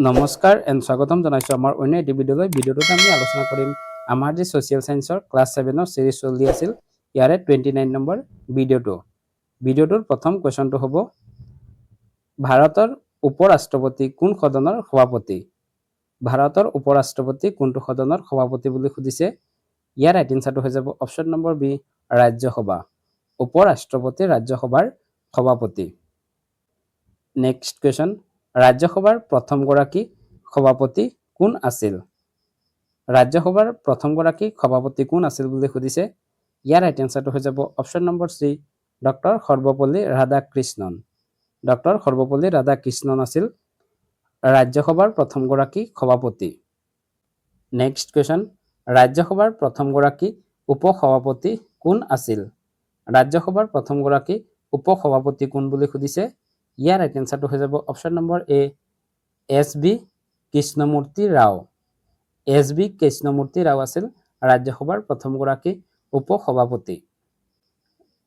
নমস্কাৰ এণ্ড স্বাগতম জনাইছোঁ আমাৰ অন্য এটি ভিডিঅ'লৈ। ভিডিঅ'টোত আমি আলোচনা কৰিম আমাৰ যি ছ'চিয়েল ছায়েন্সৰ ক্লাছ 7ৰ চিৰিজ চলি আছিল ইয়াৰে 29 নম্বৰ ভিডিঅ'টোৰ প্ৰথম কুৱেশ্যনটো হ'ব ভাৰতৰ উপৰাষ্ট্ৰপতি কোন সদনৰ সভাপতি? ভাৰতৰ উপৰাষ্ট্ৰপতি কোনটো সদনৰ সভাপতি বুলি সুধিছে। ইয়াৰ ৰাইট এনচাৰটো হৈ যাব অপশ্যন নম্বৰ বি ৰাজ্যসভা। উপৰাষ্ট্ৰপতি ৰাজ্যসভাৰ সভাপতি। নেক্সট কুৱেশ্যন ৰাজ্যসভাৰ প্ৰথমগৰাকী সভাপতি কোন আছিল? ৰাজ্যসভাৰ প্ৰথমগৰাকী সভাপতি কোন আছিল বুলি সুধিছে। ইয়াৰ ৰাইট এনচাৰটো হৈ যাব option number C doctor Sarvepalli Radhakrishnan. Doctor Sarvepalli Radhakrishnan আছিল ৰাজ্যসভাৰ প্ৰথমগৰাকী সভাপতি। নেক্সট কুৱেশ্যন ৰাজ্যসভাৰ প্ৰথমগৰাকী উপসভাপতি কোন আছিল? ৰাজ্যসভাৰ প্ৰথমগৰাকী উপসভাপতি কোন বুলি সুধিছে। ইয়াৰ ৰাইট এনচাৰটো হৈ যাব অপশ্যন নম্বৰ এ এছ.বি. কৃষ্ণমূৰ্তি ৰাও। এছ.বি. কৃষ্ণমূৰ্তি ৰাও আছিল ৰাজ্যসভাৰ প্ৰথমগৰাকী উপসভাপতি।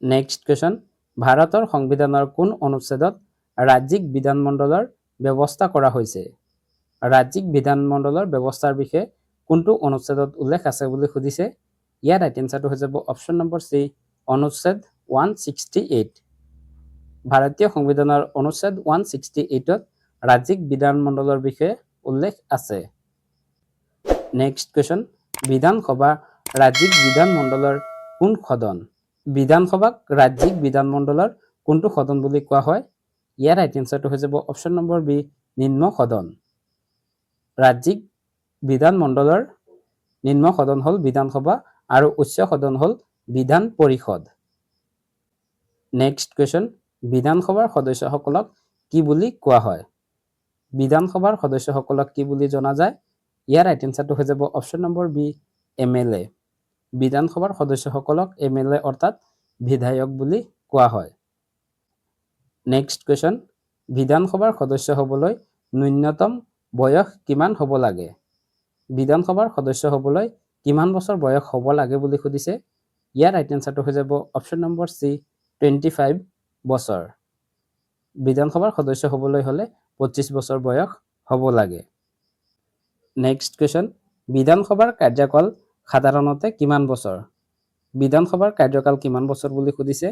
নেক্সট কুৱেশ্যন ভাৰতৰ সংবিধানৰ কোন অনুচ্ছেদত ৰাজ্যিক বিধানমণ্ডলৰ ব্যৱস্থা কৰা হৈছে? ৰাজ্যিক বিধানমণ্ডলৰ ব্যৱস্থাৰ বিষয়ে কোনটো অনুচ্ছেদত উল্লেখ আছে বুলি সুধিছে। ইয়াৰ ৰাইট এনচাৰটো হৈ যাব অপশ্যন নম্বৰ চি অনুচ্ছেদ 168। ভাৰতীয় সংবিধানৰ অনুচ্ছেদ 168ত ৰাজ্যিক বিধানমণ্ডলৰ বিষয়ে উল্লেখ আছে। নেক্সট কুৱেশ্যন বিধানসভা ৰাজ্যিক বিধানমণ্ডলৰ কোন সদন? বিধানসভাক ৰাজ্যিক বিধানমণ্ডলৰ কোনটো সদন বুলি কোৱা হয়? ইয়াৰ ৰাইট এনচাৰটো হৈ যাব অপশ্যন নম্বৰ বি নিম্ন সদন। ৰাজ্যিক বিধানমণ্ডলৰ নিম্ন সদন হ'ল বিধানসভা আৰু উচ্চ সদন হ'ল বিধান পৰিষদ। নেক্সট কুৱেশ্যন বিধানসভাৰ সদস্যসকলক কি বুলি কোৱা হয়? বিধানসভাৰ সদস্যসকলক কি বুলি জনা যায়? ইয়াৰ ৰাইট এনচাৰটো হৈ যাব অপশ্যন নম্বৰ বি MLA। বিধানসভাৰ সদস্যসকলক MLA অৰ্থাৎ বিধায়ক বুলি কোৱা হয়। নেক্সট কুৱেশ্যন বিধানসভাৰ সদস্য হ'বলৈ ন্যূনতম বয়স কিমান হ'ব লাগে? বিধানসভাৰ সদস্য হ'বলৈ কিমান বছৰ বয়স হ'ব লাগে বুলি সুধিছে। ইয়াৰ ৰাইট এনচাৰটো হৈ যাব অপশ্যন নম্বৰ চি 25 বছৰ। বিধানসভাৰ সদস্য হ'বলৈ হ'লে 25 বছৰ বয়স হ'ব লাগে। নেক্সট কুৱেশ্যন বিধানসভাৰ কাৰ্যকাল সাধাৰণতে কিমান বছৰ? বিধানসভাৰ কাৰ্যকাল কিমান বছৰ বুলি সুধিছে।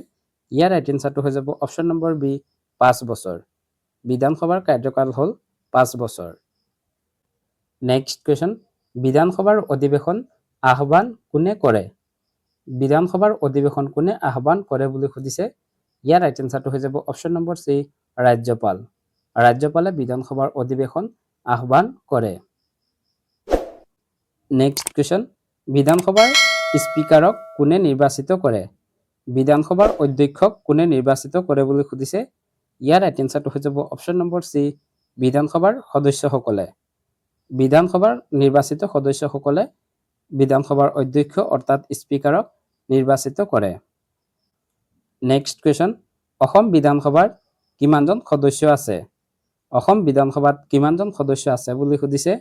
ইয়াৰ ৰাইট এনচাৰটো হৈ যাব অপশ্যন নম্বৰ বি 5 বছৰ। বিধানসভাৰ কাৰ্যকাল হ'ল 5 বছৰ। নেক্সট কুৱেশ্যন বিধানসভাৰ অধিৱেশন আহ্বান কোনে কৰে? বিধানসভাৰ অধিৱেশন কোনে আহ্বান কৰে বুলি সুধিছে। ইয়াৰ ৰাইট এনচাৰটো হৈ যাব অপশ্যন নম্বৰ চি ৰাজ্যপাল। ৰাজ্যপালে বিধানসভাৰ অধিৱেশন আহ্বান কৰে। নেক্সট কুৱেশ্যন বিধানসভাৰ স্পীকাৰক কোনে নিৰ্বাচিত কৰে? বিধানসভাৰ অধ্যক্ষক কোনে নিৰ্বাচিত কৰে বুলি সুধিছে। ইয়াৰ ৰাইট এনচাৰটো হৈ যাব অপশ্যন নম্বৰ চি বিধানসভাৰ সদস্যসকলে। বিধানসভাৰ নিৰ্বাচিত সদস্যসকলে বিধানসভাৰ অধ্যক্ষ অৰ্থাৎ স্পীকাৰক নিৰ্বাচিত কৰে। নেক্সট কুৱেশ্যন অসম বিধানসভাৰ কিমানজন সদস্য আছে? অসম বিধানসভাত কিমানজন সদস্য আছে বুলি সুধিছে।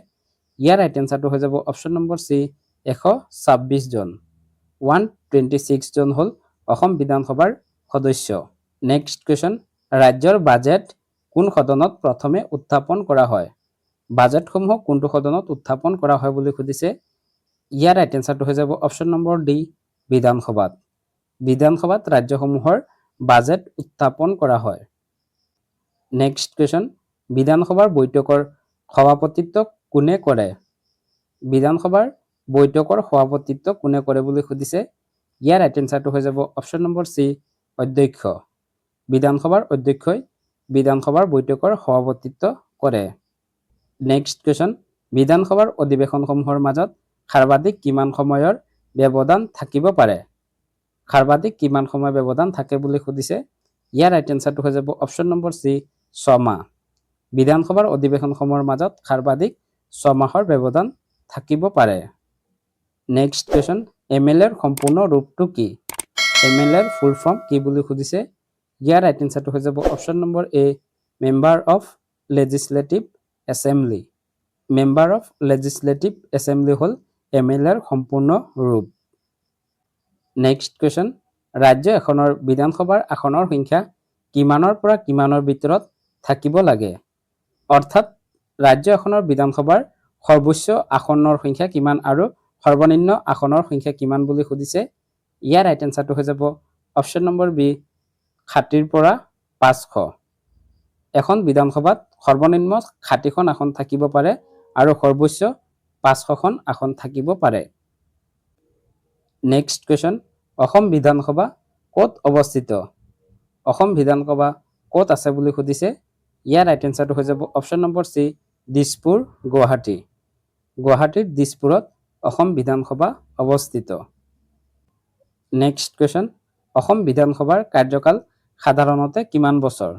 ইয়াৰ ৰাইট এনচাৰটো হৈ যাব অপশ্যন নম্বৰ চি 126 জন। 126 জন হ'ল অসম বিধানসভাৰ সদস্য। নেক্সট কুৱেশ্যন ৰাজ্যৰ বাজেট কোন সদনত প্ৰথমে উত্থাপন কৰা হয়? বাজেটসমূহ কোনটো সদনত উত্থাপন কৰা হয় বুলি সুধিছে। ইয়াৰ ৰাইট এনচাৰটো হৈ যাব অপশ্যন নম্বৰ ডি বিধানসভাত। বিধানসভাত ৰাজ্যসমূহৰ বাজেট উত্থাপন কৰা হয়। নেক্সট কুৱেশ্যন বিধানসভাৰ বৈঠকৰ সভাপতিত্ব কোনে কৰে? বিধানসভাৰ বৈঠকৰ সভাপতিত্ব কোনে কৰে বুলি সুধিছে। ইয়াৰ ৰাইট এনচাৰটো হৈ যাব অপশ্যন নম্বৰ চি অধ্যক্ষ। বিধানসভাৰ অধ্যক্ষই বিধানসভাৰ বৈঠকৰ সভাপতিত্ব কৰে। নেক্সট কুৱেশ্যন বিধানসভাৰ অধিৱেশনসমূহৰ মাজত সৰ্বাধিক কিমান সময়ৰ ব্যৱধান থাকিব পাৰে? সৰ্বাধিক কিমান সময় ব্যৱধান থাকে বুলি সুধিছে। ইয়াৰ ৰাইট এনচাৰটো হৈ যাব অপশ্যন নম্বৰ চি 6 মাহ। বিধানসভাৰ অধিৱেশনসমূহৰ মাজত সৰ্বাধিক 6 মাহৰ ব্যৱধান থাকিব পাৰে। নেক্সট কুৱেশ্যন MLAৰ সম্পূৰ্ণ ৰূপটো কি? MLAৰ ফুল ফৰ্ম কি বুলি সুধিছে। ইয়াৰ ৰাইট এনচাৰটো হৈ যাব option number A member of legislative assembly. Member of legislative assembly হ'ল MLAৰ সম্পূৰ্ণ ৰূপ। নেক্সট কুৱেশ্যন ৰাজ্য এখনৰ বিধানসভাৰ আসনৰ সংখ্যা কিমানৰ পৰা কিমানৰ ভিতৰত থাকিব লাগে? অৰ্থাৎ ৰাজ্য এখনৰ বিধানসভাৰ সৰ্বোচ্চ আসনৰ সংখ্যা কিমান আৰু সৰ্বনিম্ন আসনৰ সংখ্যা কিমান বুলি সুধিছে। ইয়াৰ ৰাইট এনসাৰটো হৈ যাব অপশ্যন নম্বৰ বি 60ৰ পৰা 500। এখন বিধানসভাত সৰ্বনিম্ন 60খন আসন থাকিব পাৰে আৰু সৰ্বোচ্চ 500খন আসন থাকিব পাৰে। নেক্সট কুৱেশ্যন, অসম বিধানসভা ক'ত অৱস্থিত? অসম বিধানসভা ক'ত আছে বুলি সুধিছে। ইয়াৰ ৰাইট এনসাৰটো হৈ যাব option number C Dispur, Guwahati. গুৱাহাটীৰ দিছপুৰত অসম বিধানসভা অৱস্থিত। নেক্সট কুৱেশ্যন, অসম বিধানসভাৰ কাৰ্যকাল সাধাৰণতে কিমান বছৰ?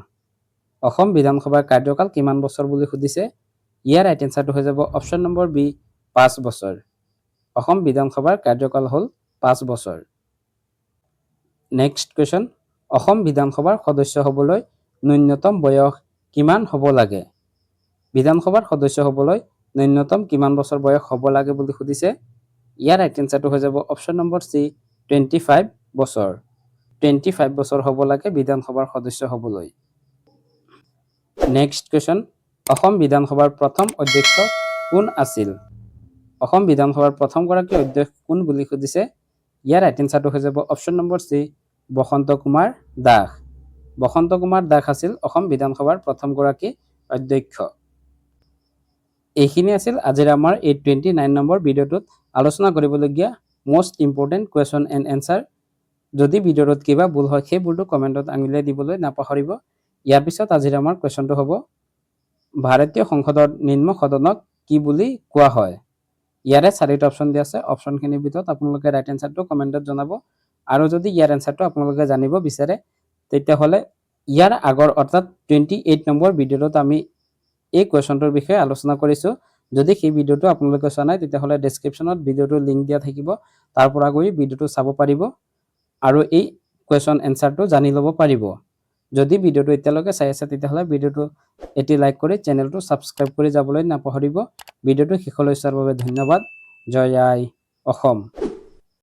অসম বিধানসভাৰ কাৰ্যকাল কিমান বছৰ বুলি সুধিছে। ইয়াৰ ৰাইট এনসাৰটো হৈ যাব অপশ্যন নম্বৰ বি 5 বছৰ। অসম বিধানসভাৰ কাৰ্যকাল হ'ল 5 বছৰ। নেক্সট কুৱেশ্যন, অসম বিধানসভাৰ সদস্য হ'বলৈ ন্যূনতম বয়স কিমান হ'ব লাগে? বিধানসভাৰ সদস্য হ'বলৈ ন্যূনতম কিমান বছৰ বয়স হ'ব লাগে বুলি সুধিছে। ইয়াৰ ৰাইট এনসাৰটো হৈ যাব অপশ্যন নম্বৰ চি 25 বছৰ। 25 বছৰ হ'ব লাগে বিধানসভাৰ সদস্য হ'বলৈ। নেক্সট কুৱেশ্যন, অসম বিধানসভাৰ প্ৰথম অধ্যক্ষ কোন আছিল? অসম বিধানসভাৰ প্ৰথমগৰাকী অধ্যক্ষ কোন বুলি সুধিছে। ইয়াৰ ৰাইট এনসাৰটো হৈ যাব অপশ্যন নম্বৰ চি বসন্ত কুমাৰ দাস। বসন্ত কুমাৰ দাস আছিল অসম বিধানসভাৰ প্ৰথমগৰাকী অধ্যক্ষ। এইখিনি আছিল আজিৰ আমাৰ 829 নম্বৰ ভিডিঅ'টোত আলোচনা কৰিবলগীয়া most important question and answer. যদি ভিডিঅ'টোত কিবা ভুল হয় সেই ভুলটো কমেণ্টত আঙুলিয়াই দিবলৈ নাপাহৰিব। ইয়াৰ পিছত আজিৰ আমাৰ কুৱেশ্যনটো হ'ব, ভাৰতীয় সংসদৰ নিম্ন সদনক কি বুলি কোৱা হয়? ইয়াৰে 4টা অপশ্যন দিয়া আছে। অপশ্যনখিনিৰ ভিতৰত আপোনালোকে ৰাইট এনসাৰটো কমেণ্টত জনাব। আৰু যদি ইয়াৰ এনসাৰটো আপোনালোকে জানিব বিচাৰে তেতিয়াহ'লে ইয়াৰ আগৰ অৰ্থাৎ 28 নম্বৰ ভিডিঅ'টোত আমি এই কুৱেশ্যনটোৰ বিষয়ে আলোচনা কৰিছোঁ। যদি সেই ভিডিঅ'টো আপোনালোকে চোৱা নাই তেতিয়াহ'লে ডেছক্ৰিপশ্যনত ভিডিঅ'টোৰ লিংক দিয়া থাকিব, তাৰ পৰা গৈ ভিডিঅ'টো চাব পাৰিব আৰু এই কুৱেশ্যন এনসাৰটো জানি ল'ব পাৰিব। যদি ভিডিঅ'টো এতিয়ালৈকে চাই আছে তেতিয়াহ'লে ভিডিঅ'টো এটি লাইক কৰি চেনেলটো ছাবস্ক্ৰাইব কৰি যাবলৈ নাপাহৰিব। ভিডিঅ'টো শেষলৈ চোৱাৰ বাবে ধন্যবাদ। জয় আই অসম।